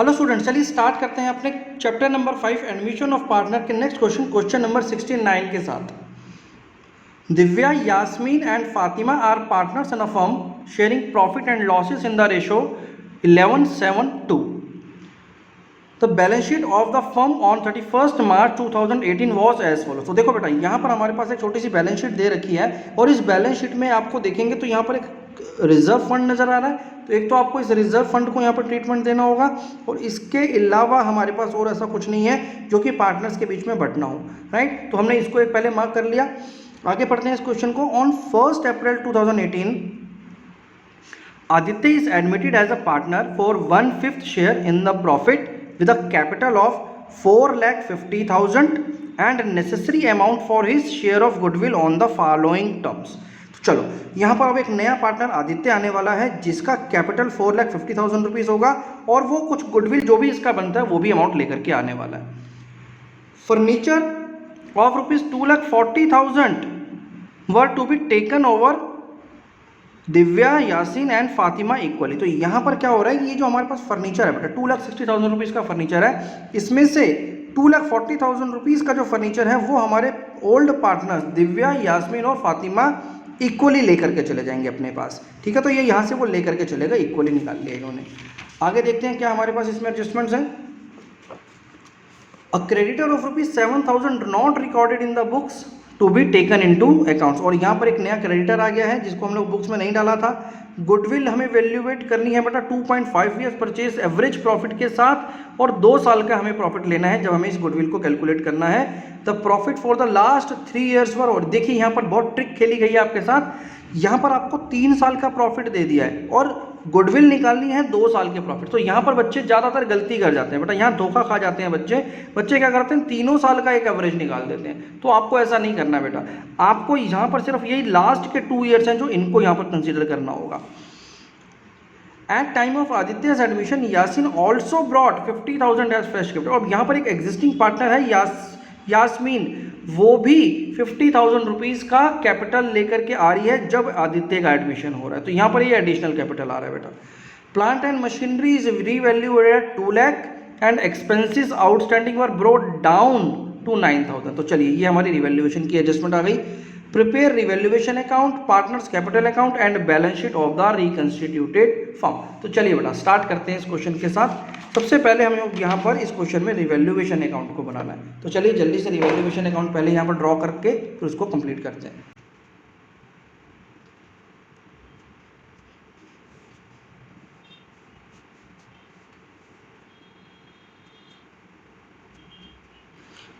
Hello student, चलिए start करते हैं अपने chapter number 5 admission of partner के नेक्स्ट क्वेश्चन नंबर 69 के साथ। Divya, Yasmin and Fatima are partners in a firm sharing profit and losses in the ratio 11:7:2। The balance sheet of the firm on 31 March 2018 was as follow. तो देखो बेटा, यहाँ पर हमारे पास एक छोटी सी बैलेंस शीट दे रखी है और इस बैलेंस शीट में आपको देखेंगे तो यहाँ पर एक रिजर्व फंड नज़र आ रहा है। तो एक तो आपको इस रिजर्व फंड को यहाँ पर ट्रीटमेंट देना होगा और इसके अलावा हमारे पास और ऐसा कुछ नहीं है जो कि पार्टनर्स के बीच में बंटना हो, राइट। तो हमने इसको एक पहले मार्क कर लिया। आगे पढ़ते हैं इस क्वेश्चन को। On 1 April 2018 Aditya is admitted as a partner for 1/5 share in the profit with a capital of 4,50,000 and necessary amount for his share of goodwill on the following terms। तो चलो, यहाँ पर अब एक नया पार्टनर आदित्य आने वाला है जिसका कैपिटल 4,50,000 रुपीज़ होगा और वो कुछ गुडविल जो भी इसका बनता है वो भी अमाउंट लेकर के आने वाला है। Furniture of rupees 2,40,000 were to be taken over Divya, Yasin and Fatima equally. तो यहाँ पर क्या हो रहा है, ये जो हमारे पास फर्नीचर है बेटा 2,60,000 रुपीज़ का फर्नीचर है, इसमें से 2,40,000 रुपीज़ का जो फर्नीचर है वो हमारे ओल्ड पार्टनर्स दिव्या, यास्मीन और फातिमा इक्वली लेकर के चले जाएंगे अपने पास, ठीक है। तो ये यहाँ से वो लेकर के चलेगा, इक्वली निकाल लिया इन्होंने। आगे देखते हैं क्या हमारे पास इसमें एडजस्टमेंट्स हैं। A creditor of rupees 7,000 not recorded in the books to be taken into accounts. और यहाँ पर एक नया क्रेडिटर आ गया है जिसको हम लोग बुक्स में नहीं डाला था। गुडविल हमें वैल्यूएट करनी है बेटा 2.5 ईयर्स परचेज एवरेज प्रॉफिट के साथ और 2 साल का हमें प्रॉफिट लेना है जब हमें इस गुडविल को कैलकुलेट करना है। The profit for the last 3 years पर, और देखिए यहाँ पर बहुत ट्रिक खेली गई है आपके साथ। यहाँ पर आपको 3 साल का प्रॉफिट दे दिया है और गुडविल निकालनी है 2 साल के प्रॉफिट। तो यहाँ पर बच्चे ज़्यादातर गलती कर जाते हैं बेटा, यहाँ धोखा खा जाते हैं बच्चे क्या करते हैं, 3 साल का एक एवरेज निकाल देते हैं। तो आपको ऐसा नहीं करना बेटा, आपको यहाँ पर सिर्फ यही लास्ट के 2 ईयर्स हैं जो इनको यहाँ पर कंसीडर करना होगा। At time of Aditya's admission Yasin also brought 50,000 as fresh capital. और यहाँ पर एक एग्जिस्टिंग पार्टनर है यास्मीन, वो भी 50,000 रुपीज़ का कैपिटल लेकर के आ रही है जब आदित्य का एडमिशन हो रहा है। तो यहाँ पर ये एडिशनल कैपिटल आ रहा है बेटा। Plant and machinery is revalued at 2 lakh and expenses outstanding were brought down to 9,000। तो चलिए ये हमारी रिवैल्यूएशन की एडजस्टमेंट आ गई। Prepare revaluation account, partners capital account and balance sheet of the reconstituted firm. तो चलिए बेटा स्टार्ट करते हैं इस क्वेश्चन के साथ। सबसे पहले हमें यहाँ पर इस क्वेश्चन में रिवैल्यूएशन अकाउंट को बनाना है। तो चलिए जल्दी से रिवैल्यूएशन अकाउंट पहले यहाँ पर ड्रॉ करके फिर उसको कंप्लीट करते हैं।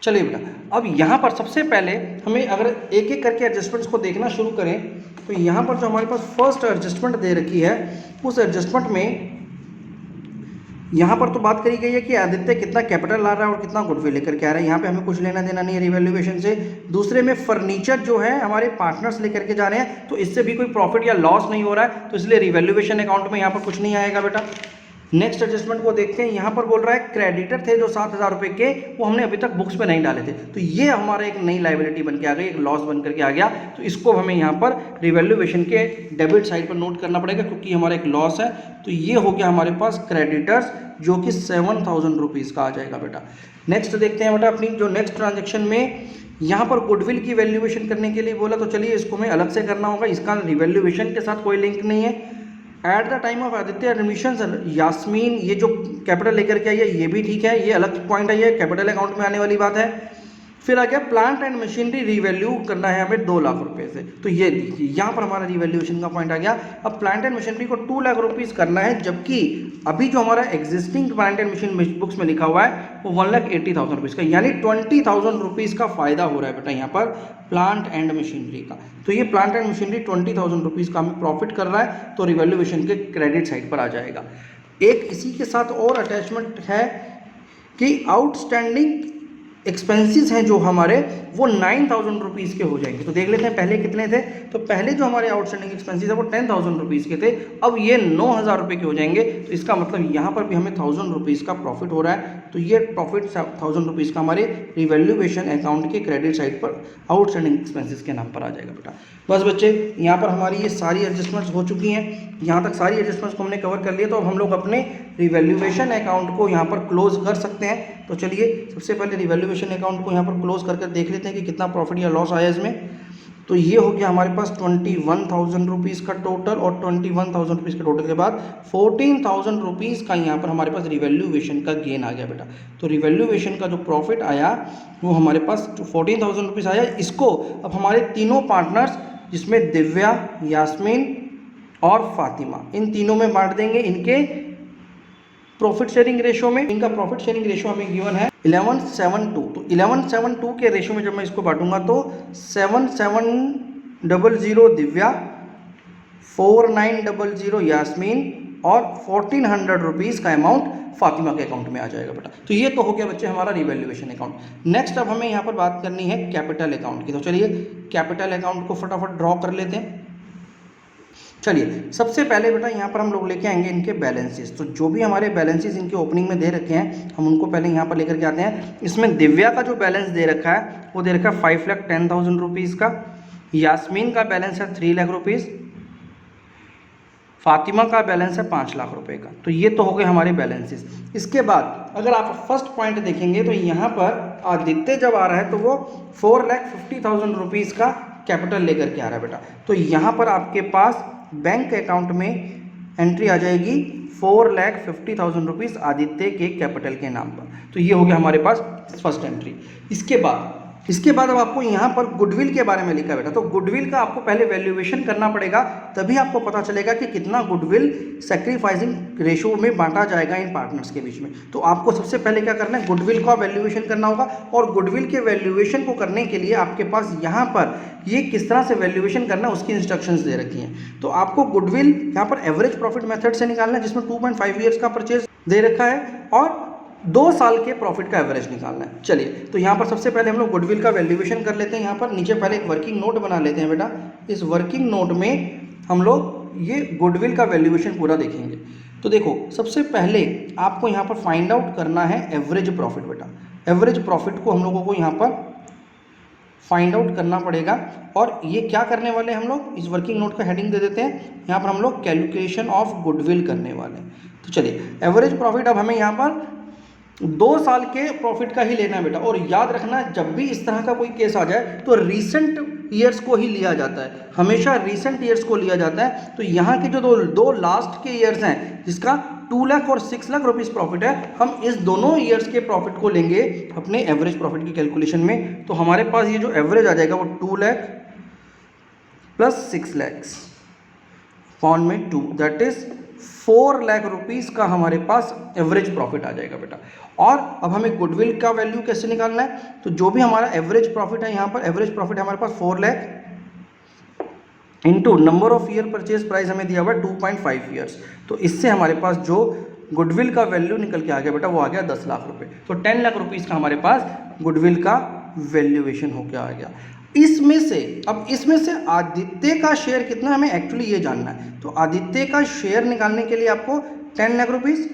चलिए बेटा, अब यहाँ पर सबसे पहले हमें अगर एक एक करके एडजस्टमेंट्स को देखना शुरू करें तो यहाँ पर जो हमारे पास फर्स्ट एडजस्टमेंट दे रखी है उस एडजस्टमेंट में यहाँ पर तो बात करी गई है कि आदित्य कितना कैपिटल ला रहा है और कितना गुडविल लेकर के आ रहा है। यहाँ पे हमें कुछ लेना देना नहीं है रिवैल्यूएशन से। दूसरे में फर्नीचर जो है हमारे पार्टनर्स लेकर के जा रहे हैं तो इससे भी कोई प्रॉफिट या लॉस नहीं हो रहा है, तो इसलिए रिवैल्यूएशन अकाउंट में यहाँ पर कुछ नहीं आएगा बेटा। नेक्स्ट एडजस्टमेंट को देखते हैं। यहाँ पर बोल रहा है क्रेडिटर थे जो 7,000 रुपये के, वो हमने अभी तक बुक्स में नहीं डाले थे, तो ये हमारा एक नई लायबिलिटी बन के आ गई, एक लॉस बन करके आ गया। तो इसको हमें यहाँ पर रिवैल्यूएशन के डेबिट साइड पर नोट करना पड़ेगा क्योंकि हमारा एक लॉस है। तो ये हो गया हमारे पास क्रेडिटर्स जो कि 7,000 रुपीज़ का आ जाएगा बेटा। नेक्स्ट देखते हैं बेटा अपनी जो नेक्स्ट ट्रांजेक्शन में यहाँ पर गुडविल की वैल्यूएशन करने के लिए बोला, तो चलिए इसको हमें अलग से करना होगा, इसका रिवैल्यूएशन के साथ कोई लिंक नहीं है। At the time of Aditya admission Yasmin ये जो कैपिटल लेकर के आई है ये भी ठीक है, ये अलग पॉइंट है, ये कैपिटल अकाउंट में आने वाली बात है। फिर आ गया प्लांट एंड मशीनरी रिवैल्यू करना है हमें 2 लाख रुपए से, तो ये देखिए यहाँ पर हमारा रिवैल्यूएशन का पॉइंट आ गया। अब प्लांट एंड मशीनरी को 2 लाख रुपीज़ करना है, जबकि अभी जो हमारा existing plant and machine books में लिखा हुआ है वो 1,80,000 रुपीज़ का, यानी 20,000 रुपीज़ का फायदा हो रहा है बेटा यहाँ पर प्लांट एंड मशीनरी का। तो ये प्लांट एंड मशीनरी 20,000 रुपीज़ का हमें प्रॉफिट कर रहा है, तो रिवैल्यूएशन के क्रेडिट साइड पर आ जाएगा। एक इसी के साथ और अटैचमेंट है कि आउटस्टैंडिंग एक्सपेंसेस हैं जो हमारे वो 9,000 रुपीज़ के हो जाएंगे। तो देख लेते हैं पहले कितने थे। तो पहले जो हमारे आउटस्टैंडिंग एक्सपेंसेस है वो 10,000 रुपीज़ के थे, अब ये 9,000 रुपये के हो जाएंगे। तो इसका मतलब यहाँ पर भी हमें 1,000 रुपीज़ का प्रॉफिट हो रहा है। तो ये प्रॉफिट 1,000 रुपीज़ का हमारे रिवैल्यूएशन अकाउंट के क्रेडिट साइड पर आउटस्टैंडिंग एक्सपेंसेस के नाम पर आ जाएगा बेटा। बस बच्चे, यहाँ पर हमारी ये सारी एडजस्टमेंट्स हो चुकी हैं। यहाँ तक सारी एडजस्टमेंट्स को हमने कवर कर लिया, तो अब हम लोग अपने रिवैल्यूएशन अकाउंट को यहाँ पर क्लोज कर सकते हैं। तो चलिए सबसे पहले रिवैल्यूएशन अकाउंट को यहाँ पर क्लोज करके देख लेते हैं कि कितना प्रॉफिट या लॉस आया इसमें। तो ये हो गया हमारे पास 21,000 रुपीज़ का टोटल, और 21,000 रुपीज़ के टोटल के बाद 14,000 रुपीज़ का यहाँ पर हमारे पास रिवैल्यूएशन का गेन आ गया बेटा। तो रिवैल्यूएशन का जो प्रॉफिट आया वो हमारे पास 14,000 रुपीज़ आया। इसको अब हमारे तीनों पार्टनर्स, जिसमें दिव्या, यास्मीन और फातिमा, इन तीनों में बांट देंगे इनके प्रॉफिट शेयरिंग रेशो में। इनका प्रॉफिट शेयरिंग रेशो हमें गिवन है 11:7:2। तो 11:7:2 के रेशो में जब मैं इसको बांटूंगा तो 7,700 दिव्या, 4,900 यास्मीन और 1,400 रुपीज़ का अमाउंट फातिमा के अकाउंट में आ जाएगा बेटा। तो ये तो हो गया बच्चे हमारा रिवैल्यूएशन अकाउंट। नेक्स्ट अब हमें यहाँ पर बात करनी है कैपिटल अकाउंट की। तो चलिए कैपिटल अकाउंट को फटाफट ड्रॉ कर लेते हैं। चलिए सबसे पहले बेटा यहाँ पर हम लोग लेके आएंगे इनके बैलेंसेस। तो जो भी हमारे बैलेंसेस इनके ओपनिंग में दे रखे हैं हम उनको पहले यहाँ पर लेकर के आते हैं। इसमें दिव्या का जो बैलेंस दे रखा है वो दे रखा है 5,10,000 रुपीज़ का। यास्मीन का बैलेंस है 3 लाख रुपीज़। फातिमा का बैलेंस है 5 लाख रुपए का। तो ये तो हो गए हमारे बैलेंसेस। इसके बाद अगर आप फर्स्ट पॉइंट देखेंगे तो यहाँ पर आदित्य जब आ रहा है तो वो 4,50,000 रुपीज़ का कैपिटल लेकर के आ रहा है बेटा। तो यहाँ पर आपके पास बैंक अकाउंट में एंट्री आ जाएगी 4,50,000 रुपीज़ आदित्य के कैपिटल के नाम पर। तो ये हो गया हमारे पास फर्स्ट एंट्री। इसके बाद अब आपको यहाँ पर गुडविल के बारे में लिखा बेटा। तो गुडविल का आपको पहले वैल्यूएशन करना पड़ेगा, तभी आपको पता चलेगा कि कितना गुडविल सैक्रिफाइसिंग रेशो में बांटा जाएगा इन पार्टनर्स के बीच में। तो आपको सबसे पहले क्या करना है, गुडविल का वैल्यूएशन करना होगा। और गुडविल के वैल्यूएशन को करने के लिए आपके पास यहाँ पर ये किस तरह से वैल्यूएशन करना है उसकी इंस्ट्रक्शंस दे रखी हैं। तो आपको गुडविल यहाँ पर एवरेज प्रॉफिट मेथड से निकालना है, जिसमें 2.5 ईयर्स का परचेज दे रखा है और 2 साल के प्रॉफिट का एवरेज निकालना है। चलिए तो यहाँ पर सबसे पहले हम लोग गुडविल का वैल्यूएशन कर लेते हैं। यहाँ पर नीचे पहले एक वर्किंग नोट बना लेते हैं बेटा। इस वर्किंग नोट में हम लोग ये गुडविल का वैल्यूएशन पूरा देखेंगे। तो देखो सबसे पहले आपको यहाँ पर फाइंड आउट करना है एवरेज प्रॉफिट बेटा। एवरेज प्रॉफिट को हम लोगों को यहाँ पर फाइंड आउट करना पड़ेगा। और ये क्या करने वाले हम लोग, इस वर्किंग नोट का हेडिंग दे देते हैं, यहाँ पर हम लोग कैलकुलेशन ऑफ गुडविल करने वाले हैं। तो चलिए एवरेज प्रॉफिट अब हमें यहाँ पर 2 साल के प्रॉफिट का ही लेना है बेटा। और याद रखना जब भी इस तरह का कोई केस आ जाए तो रीसेंट ईयर्स को ही लिया जाता है, हमेशा रीसेंट ईयर्स को लिया जाता है। तो यहाँ के जो दो लास्ट के ईयर्स हैं जिसका 2 लाख और 6 लाख रुपीज़ प्रॉफिट है, हम इस दोनों ईयर्स के प्रॉफिट को लेंगे अपने एवरेज प्रॉफिट की कैलकुलेशन में। तो हमारे पास ये जो एवरेज आ जाएगा वो 2 लाख प्लस 6 लैक्स पॉइंट में 2, दैट इज 4 लाख रुपीज़ का हमारे पास एवरेज प्रॉफिट आ जाएगा बेटा। और अब हमें गुडविल का वैल्यू कैसे निकालना है, तो जो भी हमारा एवरेज प्रॉफिट है यहाँ पर एवरेज प्रॉफिट हमारे पास 4 lakh into number of year purchase price हमें दिया हुआ है 2.5 ईयर्स। तो इससे हमारे पास जो गुडविल का वैल्यू निकल के आ गया बेटा वो आ गया 10 लाख रुपए। तो 10 लाख रुपीज़ का हमारे पास गुडविल का वैल्यूएशन होकर आ गया। इसमें से आदित्य का शेयर कितना हमें एक्चुअली ये जानना है। तो आदित्य का शेयर निकालने के लिए आपको 10 लाख रुपीज़,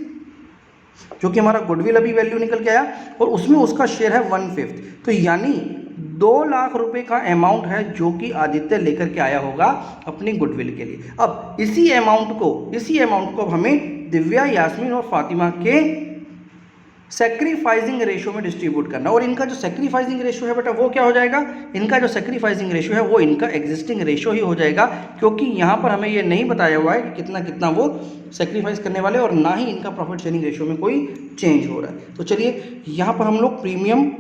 जो कि हमारा गुडविल अभी वैल्यू निकल के आया, और उसमें उसका शेयर है 1/5। तो यानी 2 लाख रुपए का अमाउंट है जो कि आदित्य लेकर के आया होगा अपनी गुडविल के लिए। अब इसी अमाउंट को अब हमें दिव्या, यास्मीन और फातिमा के सैक्रिफाइसिंग रेशो में डिस्ट्रीब्यूट करना। और इनका जो सैक्रिफाइसिंग रेशो है बेटा वो क्या हो जाएगा, इनका जो सैक्रिफाइसिंग रेशो है वो इनका एग्जिस्टिंग रेशो ही हो जाएगा, क्योंकि यहाँ पर हमें ये नहीं बताया हुआ है कि कितना कितना वो सैक्रिफाइस करने वाले, और ना ही इनका प्रॉफिट शेयरिंग रेशो में कोई चेंज हो रहा है। तो चलिए यहाँ पर हम लोग प्रीमियम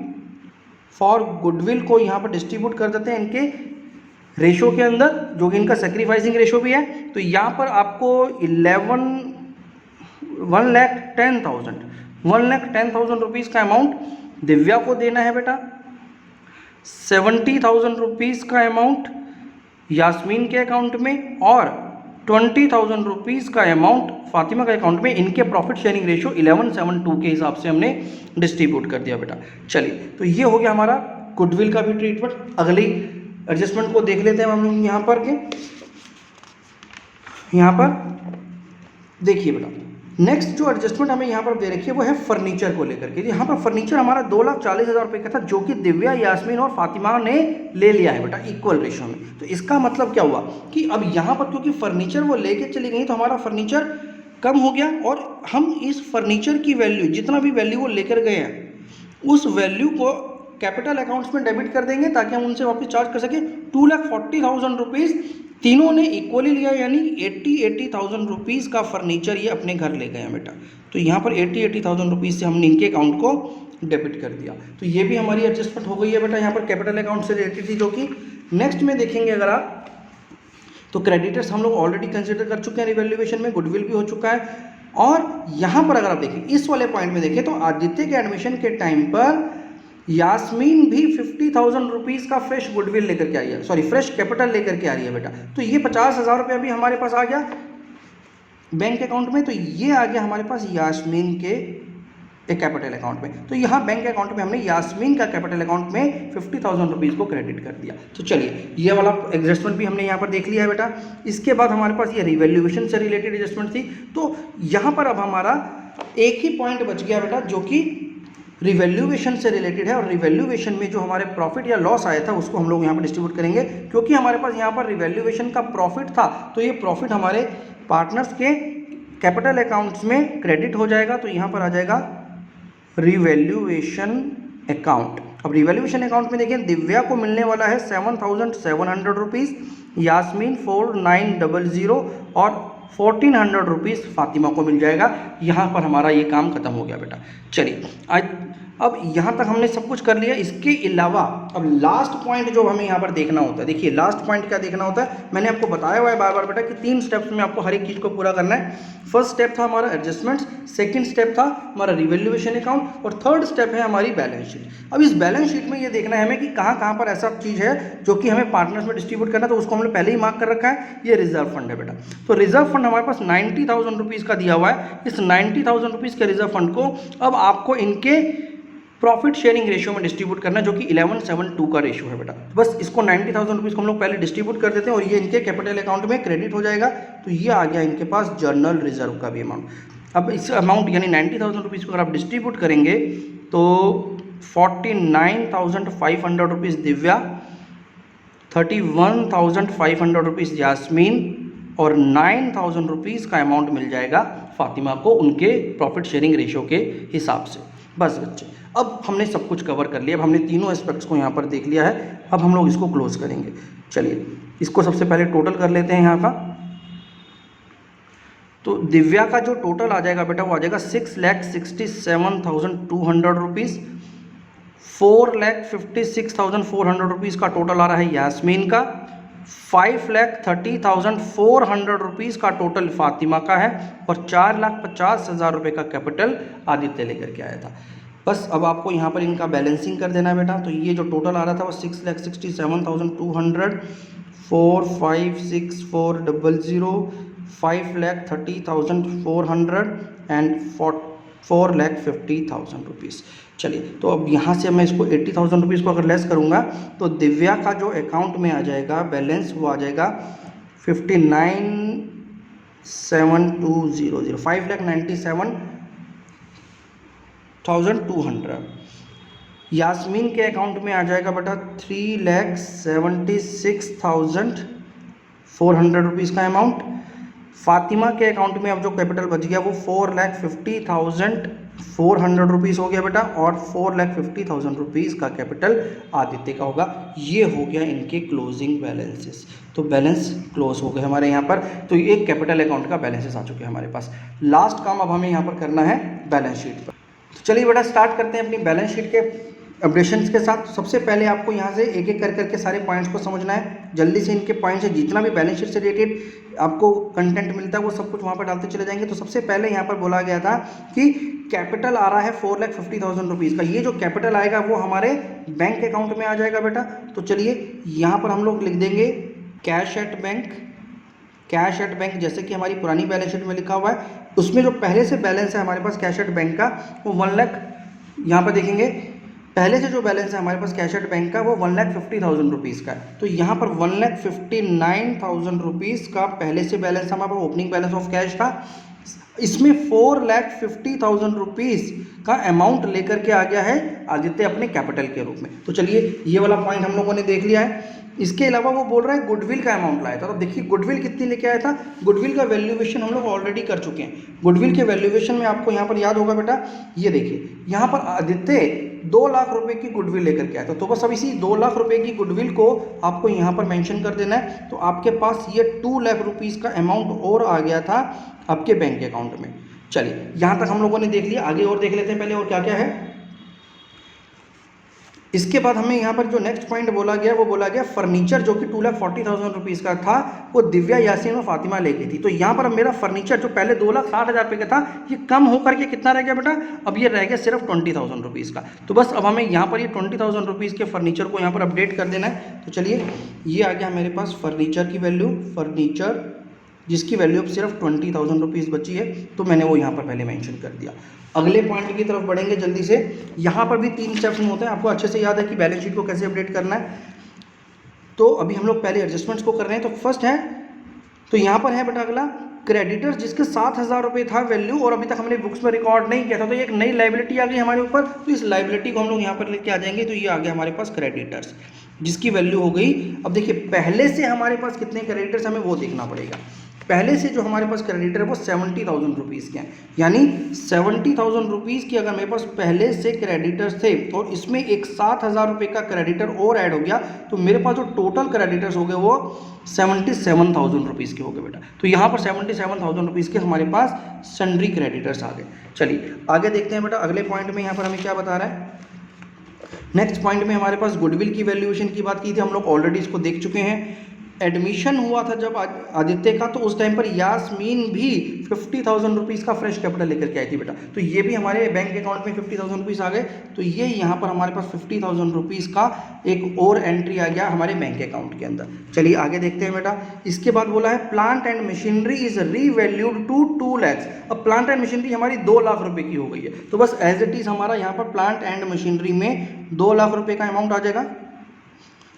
फॉर गुडविल को यहाँ पर डिस्ट्रीब्यूट कर देते हैं इनके रेशो के अंदर, जो कि इनका सैक्रिफाइसिंग रेशो भी है। तो यहाँ पर आपको 1,10,000 रुपीज़ का अमाउंट दिव्या को देना है बेटा, 70,000 रुपीज़ का अमाउंट यास्मीन के अकाउंट में, और 20,000 रुपीज़ का अमाउंट फातिमा के अकाउंट में। इनके प्रॉफिट शेयरिंग रेशो 11:7:2 के हिसाब से हमने डिस्ट्रीब्यूट कर दिया बेटा। चलिए तो ये हो गया हमारा गुडविल का भी ट्रीटमेंट। अगली एडजस्टमेंट को देख लेते हैं हम लोग। यहाँ पर देखिए बेटा, नेक्स्ट जो एडजस्टमेंट हमें यहाँ पर दे रखी है वो है फर्नीचर को लेकर के। यहाँ पर फर्नीचर हमारा 2,40,000 रुपये का था, जो कि दिव्या, यास्मीन और फातिमा ने ले लिया है बेटा इक्वल रेशो में। तो इसका मतलब क्या हुआ कि अब यहाँ पर क्योंकि फर्नीचर वो लेके चली गई तो हमारा फर्नीचर कम हो गया, और हम इस फर्नीचर की वैल्यू, जितना भी वैल्यू वो लेकर गए हैं, उस वैल्यू को कैपिटल अकाउंट्स में डेबिट कर देंगे ताकि हम उनसे वापस चार्ज कर सकें। 2,40,000 रुपीज़ तीनों ने इक्वली लिया, यानी 80,000 रुपीज़ का फर्नीचर ये अपने घर ले गए हैं बेटा। तो यहाँ पर 80,000 रुपीज़ से हमने इनके अकाउंट को डेबिट कर दिया। तो ये भी हमारी एडजस्टमेंट हो गई है बेटा, यहाँ पर कैपिटल अकाउंट से रिलेटेड थी। जो कि नेक्स्ट में देखेंगे अगर आप, तो क्रेडिटर्स हम लोग ऑलरेडी कंसिडर कर चुके हैं रिवैल्यूएशन में, गुडविल भी हो चुका है। और यहाँ पर अगर आप देखें, इस वाले पॉइंट में देखें, तो आदित्य के एडमिशन के टाइम पर यास्मीन भी 50,000 रुपीज़ का फ्रेश गुडविल लेकर के आई है, सॉरी फ्रेश कैपिटल लेकर के आ रही है बेटा। तो ये 50,000 रुपये अभी हमारे पास आ गया बैंक अकाउंट में, तो ये आ गया हमारे पास यास्मीन के एक कैपिटल अकाउंट में। तो यहाँ बैंक अकाउंट में हमने यास्मीन का कैपिटल अकाउंट में 50,000 रुपीज़ को क्रेडिट कर दिया। तो चलिए ये वाला एडजस्टमेंट भी हमने यहाँ पर देख लिया है बेटा। इसके बाद हमारे पास ये रिवैल्यूएशन से रिलेटेड एडजस्टमेंट थी। तो यहाँ पर अब हमारा एक ही पॉइंट बच गया बेटा, जो कि रिवैल्यूएशन से रिलेटेड है। और रिवैल्यूएशन में जो हमारे प्रॉफिट या लॉस आया था उसको हम लोग यहाँ पर डिस्ट्रीब्यूट करेंगे, क्योंकि हमारे पास यहाँ पर रिवैल्यूएशन का प्रॉफिट था। तो ये प्रॉफिट हमारे पार्टनर्स के कैपिटल अकाउंट्स में क्रेडिट हो जाएगा। तो यहाँ पर आ जाएगा रिवैल्यूएशन अकाउंट। अब रिवैल्यूएशन अकाउंट में देखिए, दिव्या को मिलने वाला है 7,700 रुपीज़, यास्मीन 4,900 और 1,400 रुपीज़ फातिमा को मिल जाएगा। यहाँ पर हमारा ये काम खत्म हो गया बेटा। चलिए आज अब यहाँ तक हमने सब कुछ कर लिया। इसके अलावा अब लास्ट पॉइंट जो हमें यहाँ पर देखना होता है, देखिए लास्ट पॉइंट क्या देखना होता है, मैंने आपको बताया हुआ है बार बार बेटा कि 3 स्टेप्स में आपको हर एक चीज़ को पूरा करना है। फर्स्ट स्टेप था हमारा एडजस्टमेंट्स, सेकंड स्टेप था हमारा रिवैल्यूएशन अकाउंट, और थर्ड स्टेप है हमारी बैलेंस शीट। अब इस बैलेंस शीट में ये देखना है हमें कि कहाँ पर ऐसा चीज़ है जो कि हमें पार्टनर्स में डिस्ट्रीब्यूट करना है। तो उसको हमने पहले ही मार्क कर रखा है, ये रिजर्व फंड है बेटा। तो रिजर्व फंड हमारे पास 90,000 रुपीज़ का दिया हुआ है। इस 90,000 रुपीज़ के रिजर्व फंड को अब आपको इनके प्रॉफिट शेयरिंग रेशियो में डिस्ट्रीब्यूट करना है, जो कि 11:7:2 का रेशियो है बेटा। बस इसको 90,000 रुपीज़ को हम लोग पहले डिस्ट्रीब्यूट कर देते हैं और ये इनके कैपिटल अकाउंट में क्रेडिट हो जाएगा। तो ये आ गया इनके पास जर्नल रिजर्व का भी अमाउंट। अब इस अमाउंट यानी 90,000 रुपीज़ को अगर आप डिस्ट्रीब्यूट करेंगे तो 49,500 रुपीज़ दिव्या, 31,500 रुपीज़ यास्मीन और 9,000 रुपीज़ का अमाउंट मिल जाएगा फातिमा को उनके प्रॉफिट शेयरिंग रेशियो के हिसाब से। बस बच्चे, अब हमने सब कुछ कवर कर लिया। अब हमने तीनों एस्पेक्ट्स को यहाँ पर देख लिया है। अब हम लोग इसको क्लोज करेंगे। चलिए इसको सबसे पहले टोटल कर लेते हैं यहाँ का। तो दिव्या का जो टोटल आ जाएगा बेटा वो आ जाएगा 6,67,200 रुपीज़। 4,56,400 रुपीज़ का टोटल आ रहा है यास्मीन का। 5,30,400 रुपीज़ का टोटल फातिमा का है और 4,50,000 रुपये का कैपिटल आदित्य लेकर के आया था। बस अब आपको यहाँ पर इनका बैलेंसिंग कर देना है बेटा। तो ये जो टोटल आ रहा था वो 6,67,200, 4,56,400, 5,30,400 एंड 4,50,000 रुपीज़। चलिए तो अब यहाँ से मैं इसको 80,000 रुपीज़ को अगर लेस करूँगा तो दिव्या का जो अकाउंट में आ जाएगा बैलेंस वो आ जाएगा 59,720, 5,97,200। यास्मीन के अकाउंट में आ जाएगा बेटा 3,76,400 रुपीज़ का अमाउंट। फातिमा के अकाउंट में अब जो कैपिटल बच गया वो 4,50,400 रुपीज़ हो गया बेटा और 4,50,000 रुपीज़ का कैपिटल आदित्य का होगा। ये हो गया इनके क्लोजिंग बैलेंसेस। तो बैलेंस क्लोज हो गए हमारे यहाँ पर। तो ये कैपिटल अकाउंट का बैलेंसेस आ चुके हैं हमारे पास। लास्ट काम अब हमें यहाँ पर करना है बैलेंस शीट पर। तो चलिए बेटा स्टार्ट करते हैं अपनी बैलेंस शीट के अपडेशंस के साथ। सबसे पहले आपको यहाँ से एक एक करके सारे पॉइंट्स को समझना है। जल्दी से इनके पॉइंट्स है, जितना भी बैलेंस शीट से रिलेटेड आपको कंटेंट मिलता है वो सब कुछ वहाँ पर डालते चले जाएंगे। तो सबसे पहले यहाँ पर बोला गया था कि कैपिटल आ रहा है 4,50,000 रुपीज़ का। ये जो कैपिटल आएगा वो हमारे बैंक अकाउंट में आ जाएगा बेटा। तो चलिए यहाँ पर हम लोग लिख देंगे cash at bank. Cash at bank जैसे कि हमारी पुरानी बैलेंस शीट में लिखा हुआ है, उसमें जो पहले से बैलेंस है हमारे पास कैश एट बैंक का वो 1 लाख, यहाँ पर देखेंगे पहले से जो बैलेंस है हमारे पास कैश एट बैंक का वो 1,50,000 रुपीज़ का है। तो यहाँ पर 1,59,000 रुपीज़ का पहले से बैलेंस हमारे पास ओपनिंग बैलेंस ऑफ कैश था। इसमें 4,50,000 रुपीज़ का अमाउंट लेकर के आ गया है आदित्य अपने कैपिटल के रूप में। तो चलिए ये वाला पॉइंट हम लोगों ने देख लिया है। इसके अलावा वो बोल रहा है गुडविल का अमाउंट लाया था। तो देखिए गुडविल कितनी लेके आया था, गुडविल का वैल्यूएशन हम लोग ऑलरेडी कर चुके हैं। गुडविल के वैल्यूएशन में आपको यहाँ पर याद होगा बेटा, ये देखिए यहाँ पर आदित्य 2 लाख रुपए की गुडविल लेकर के आया था। तो बस अब इसी 2 लाख रुपए की गुडविल को आपको यहाँ पर मेंशन कर देना है। तो आपके पास ये 2 लाख रुपीज़ का अमाउंट और आ गया था आपके बैंक अकाउंट में। चलिए यहाँ तक हम लोगों ने देख लिया, आगे और देख लेते हैं पहले और क्या क्या है। इसके बाद हमें यहाँ पर जो नेक्स्ट पॉइंट बोला गया वो बोला गया फर्नीचर, जो कि 2,40,000 रुपीज़ का था, वो दिव्या, यासीन और फातिमा ले गई थी। तो यहाँ पर अब मेरा फर्नीचर जो पहले 2,60,000 रुपये का था, ये कम होकर के कितना रह गया बेटा, अब ये रह गया सिर्फ 20,000 रुपीज़ का। तो बस अब हमें यहाँ पर ये 20,000 रुपीज़ के फर्नीचर को यहाँ पर अपडेट कर देना है। तो चलिए ये आ गया मेरे पास फर्नीचर की वैल्यू, फर्नीचर जिसकी वैल्यू अब सिर्फ 20,000 रुपीज़ बची है। तो मैंने वो यहाँ पर पहले मेंशन कर दिया। अगले पॉइंट की तरफ बढ़ेंगे जल्दी से। यहाँ पर भी 3 स्टेप्स में होते हैं, आपको अच्छे से याद है कि बैलेंस शीट को कैसे अपडेट करना है। तो अभी हम लोग पहले एडजस्टमेंट्स को कर रहे हैं। तो फर्स्ट है, तो यहाँ पर है बेटा अगला क्रेडिटर्स, जिसके 7,000 रुपये था वैल्यू और अभी तक हमने बुक्स में रिकॉर्ड नहीं किया था। तो ये एक नई लाइबिलिटी आ गई हमारे ऊपर। तो इस लाइबिलिटी को हम लोग यहाँ पर लेके आ जाएंगे। तो ये आ गया हमारे पास क्रेडिटर्स, जिसकी वैल्यू हो गई। अब देखिए पहले से हमारे पास कितने क्रेडिटर्स हमें वो देखना पड़ेगा। पहले से जो हमारे पास क्रेडिटर है वो 70,000 रुपीज़ के हैं, यानी 70,000 रुपीज़ की अगर मेरे पास पहले से क्रेडिटर्स थे और इसमें एक 7,000 रुपये का क्रेडिटर और ऐड हो गया, तो मेरे पास जो टोटल क्रेडिटर्स हो गए वो 77,000 रुपीज़ के हो गए बेटा। तो यहाँ पर 77,000 रुपीज़ के हमारे पास सन्ड्री क्रेडिटर्स आ गए। चलिए आगे देखते हैं बेटा अगले पॉइंट में यहाँ पर हमें क्या बता रहा है। नेक्स्ट पॉइंट में हमारे पास गुडविल की वैल्यूएशन की बात की थी, हम लोग ऑलरेडी इसको देख चुके हैं। एडमिशन हुआ था जब आदित्य का, तो उस टाइम पर यास्मीन भी 50,000 रुपीज़ का फ्रेश कैपिटल लेकर के आई थी बेटा। तो ये भी हमारे बैंक अकाउंट में 50,000 रुपीज़ आ गए। तो ये यहाँ पर हमारे पास 50,000 रुपीज़ का एक और एंट्री आ गया हमारे बैंक अकाउंट के अंदर। चलिए आगे देखते हैं बेटा। इसके बाद बोला है plant and machinery is revalued to 2 lakh. अब प्लांट एंड मशीनरी हमारी 2 लाख रुपए की हो गई है। तो बस एज इट इज़ हमारा यहाँ पर प्लांट एंड मशीनरी में 2 लाख रुपए का अमाउंट आ जाएगा।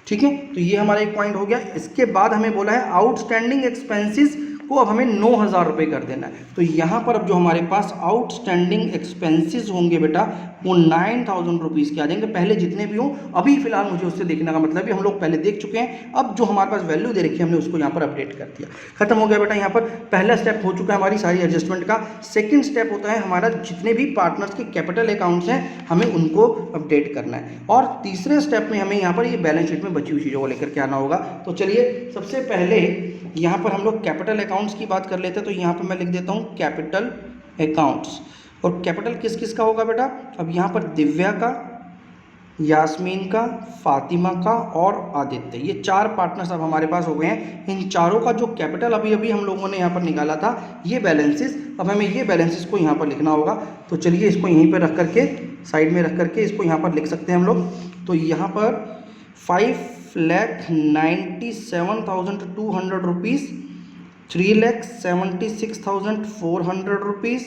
ठीक है, तो ये हमारा एक पॉइंट हो गया। इसके बाद हमें बोला है आउटस्टैंडिंग एक्सपेंसेस को अब हमें 9,000 रुपये कर देना है। तो यहाँ पर अब जो हमारे पास आउटस्टैंडिंग एक्सपेंसेस होंगे बेटा वो 9,000 रुपीज़ के आ जाएंगे। पहले जितने भी हों, अभी फिलहाल मुझे उससे देखने का मतलब है हम लोग पहले देख चुके हैं। अब जो हमारे पास वैल्यू दे रखी है हमने उसको यहाँ पर अपडेट कर दिया, खत्म हो गया बेटा। यहाँ पर पहला स्टेप हो चुका है हमारी सारी एडजस्टमेंट का। सेकेंड स्टेप होता है हमारा जितने भी पार्टनर्स के कैपिटल अकाउंट्स हैं हमें उनको अपडेट करना है। और तीसरे स्टेप में हमें यहाँ पर ये बैलेंस शीट में बची हुई चीज़ों को लेकर के आना होगा। तो चलिए सबसे पहले यहाँ पर हम लोग कैपिटल अकाउंट्स की बात कर लेते हैं। तो यहाँ पर मैं लिख देता हूँ कैपिटल अकाउंट्स। और कैपिटल किस किस का होगा बेटा, अब यहाँ पर दिव्या का, यास्मीन का, फातिमा का और आदित्य, ये 4 पार्टनर्स अब हमारे पास हो गए हैं। इन चारों का जो कैपिटल अभी अभी हम लोगों ने यहाँ पर निकाला था, ये बैलेंसेस, अब हमें ये बैलेंसेस को यहाँ पर लिखना होगा। तो चलिए इसको यहीं पर रख करके साइड में रख करके इसको यहाँ पर लिख सकते हैं हम लोग। तो यहाँ पर 5,97,200 रुपीज़, 3,76,400 रुपीज़,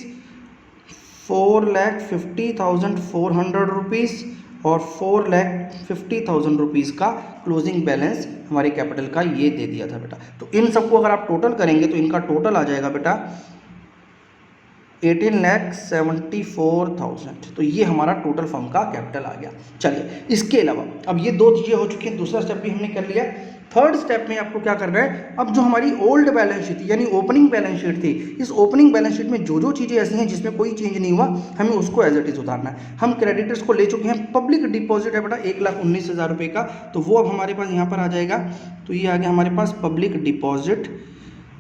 4,50,400 रुपीज़ और 4,50,000 रुपीज़ का क्लोजिंग बैलेंस हमारे कैपिटल का ये दे दिया था बेटा। तो इन सबको अगर आप टोटल करेंगे तो इनका टोटल आ जाएगा बेटा 18,74,000। तो ये हमारा टोटल फर्म का कैपिटल आ गया। चलिए इसके अलावा अब ये 2 चीज़ें हो चुकी हैं, दूसरा स्टेप भी हमने कर लिया। थर्ड स्टेप में आपको क्या करना है, अब जो हमारी ओल्ड बैलेंस शीट थी यानी ओपनिंग बैलेंस शीट थी, इस ओपनिंग बैलेंस शीट में जो जो चीज़ें ऐसी हैं जिसमें कोई चेंज नहीं हुआ, हमें उसको एज इट इज उतारना है। हम क्रेडिटर्स को ले चुके हैं। पब्लिक डिपॉजिट है बेटा 1,19,000 रुपये का, तो वो अब हमारे पास यहाँ पर आ जाएगा। तो ये आ गया हमारे पास पब्लिक डिपॉजिट,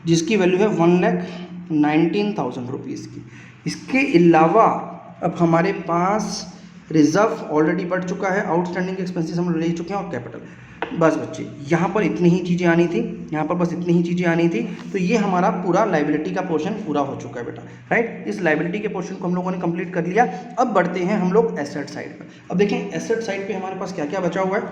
जिसकी वैल्यू है 1,19,000 रुपीज़ की। इसके अलावा अब हमारे पास रिजर्व ऑलरेडी बढ़ चुका है, आउटस्टैंडिंग एक्सपेंसेस हम ले चुके हैं और कैपिटल। बस बच्चे यहाँ पर इतनी ही चीज़ें आनी थी, यहाँ पर बस इतनी ही चीज़ें आनी थी। तो ये हमारा पूरा लाइबिलिटी का पोर्शन पूरा हो चुका है बेटा, राइट। इस लाइबिलिटी के पोर्शन को हम लोगों ने कंप्लीट कर लिया। अब बढ़ते हैं हम लोग एसेट साइड पर। अब देखें एसेट साइड पे हमारे पास क्या क्या बचा हुआ है।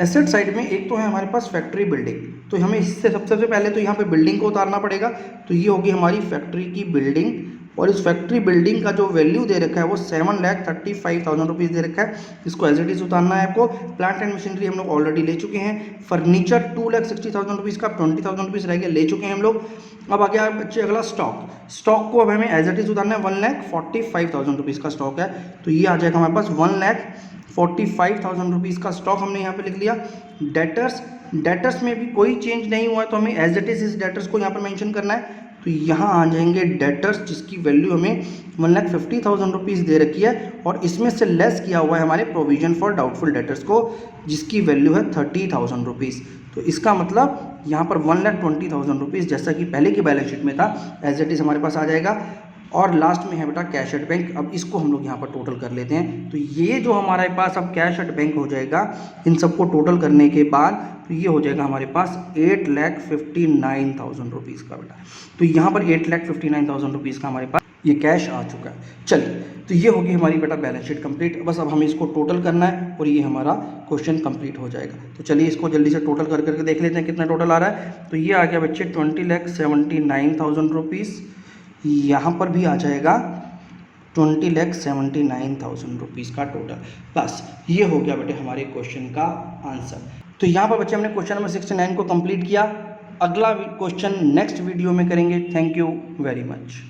एसेट साइड में एक तो है हमारे पास फैक्ट्री बिल्डिंग, तो हमें इससे सबसे पहले तो यहाँ पे बिल्डिंग को उतारना पड़ेगा। तो ये होगी हमारी फैक्ट्री की बिल्डिंग और इस फैक्ट्री बिल्डिंग का जो वैल्यू दे रखा है वो 7,35,000 रुपीज़ दे रखा है। इसको एज इट इज उतारना है आपको। प्लांट एंड मशीनरी हम लोग ऑलरेडी ले चुके हैं। फर्नीचर 2,60,000 रुपीज़ का 20,000 रुपीज़ रह गया, ले चुके हैं हम लोग। अब आ गया बच्चे अगला स्टॉक को अब हमें एज इट इज उतारना है। 1,45,000 रुपीज़ का स्टॉक है, तो ये आ जाएगा हमारे पास 1,45,000 रुपीज़ का स्टॉक हमने यहाँ पे लिख लिया। डेटर्स में भी कोई चेंज नहीं हुआ है, तो हमें एज इट इज इस डेटर्स को यहाँ पर मेंशन करना है। तो यहाँ आ जाएंगे डेटर्स जिसकी वैल्यू हमें 1,50,000 रुपीज़ दे रखी है, और इसमें से लेस किया हुआ है हमारे प्रोविजन फॉर डाउटफुल डेटर्स को, जिसकी वैल्यू है 30,000 रुपीज़। तो इसका मतलब यहाँ पर 1,20,000 रुपीज़ जैसा कि पहले की बैलेंस शीट में था एज इट इज़ हमारे पास आ जाएगा। और लास्ट में है बेटा कैश एट बैंक। अब इसको हम लोग यहाँ पर टोटल कर लेते हैं। तो ये जो हमारे पास अब कैश एट बैंक हो जाएगा, इन सबको टोटल करने के बाद तो ये हो जाएगा हमारे पास 8,59,000 रुपीज़ का बेटा। तो यहाँ पर 8,59,000 रुपीज़ का हमारे पास ये कैश आ चुका है। चलिए, तो ये होगी हमारी बेटा बैलेंस शीट कंप्लीट। बस अब हमें इसको टोटल करना है और ये हमारा क्वेश्चन कंप्लीट हो जाएगा। तो चलिए इसको जल्दी से टोटल कर करके देख लेते हैं कितना टोटल आ रहा है। तो ये आ गया बच्चे 20,79,000 रुपीज़। यहाँ पर भी आ जाएगा 20,79,000 रुपीज़ का टोटल। बस ये हो गया बेटे हमारे क्वेश्चन का आंसर। तो यहाँ पर बच्चे हमने क्वेश्चन नंबर 69 को कंप्लीट किया। अगला क्वेश्चन नेक्स्ट वीडियो में करेंगे। Thank you very much.